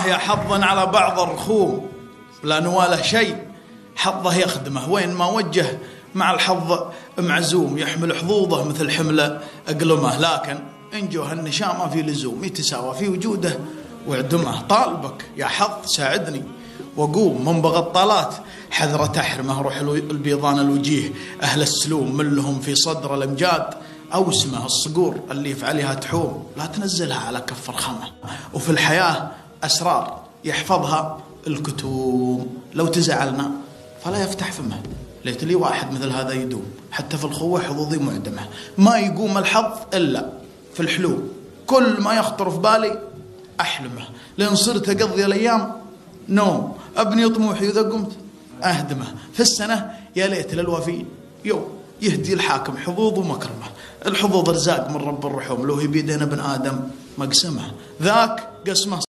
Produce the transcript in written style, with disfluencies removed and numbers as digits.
يا حظا على بعض الرخوم لا نواله شيء، حظه يخدمه وين ما وجه، مع الحظ معزوم يحمل حظوظه مثل حمل أقلمه، لكن إن جوه النشاء ما في لزوم، يتساوى في وجوده وعدمه. طالبك يا حظ ساعدني وقوم من بغطالات حذرة تحرمه، روح البيضان الوجيه أهل السلوم من لهم في صدر الأمجاد أوسمه، الصقور اللي يفعلها تحوم لا تنزلها على كف رخمه. وفي الحياة أسرار يحفظها الكتوم، لو تزعلنا فلا يفتح فمه، ليت لي واحد مثل هذا يدوم، حتى في الخوة حظوظي معدمة. ما يقوم الحظ إلا في الحلوم، كل ما يخطر في بالي أحلمه، لأن صرت أقضي الأيام نوم، أبني طموحي إذا قمت أهدمه. في السنة يا ليت للوفي يوم يهدي الحاكم حظوظ ومكرمه، الحظوظ رزاق من رب الرحوم، لو هي بيدين ابن آدم مقسمه، ذاك قسمه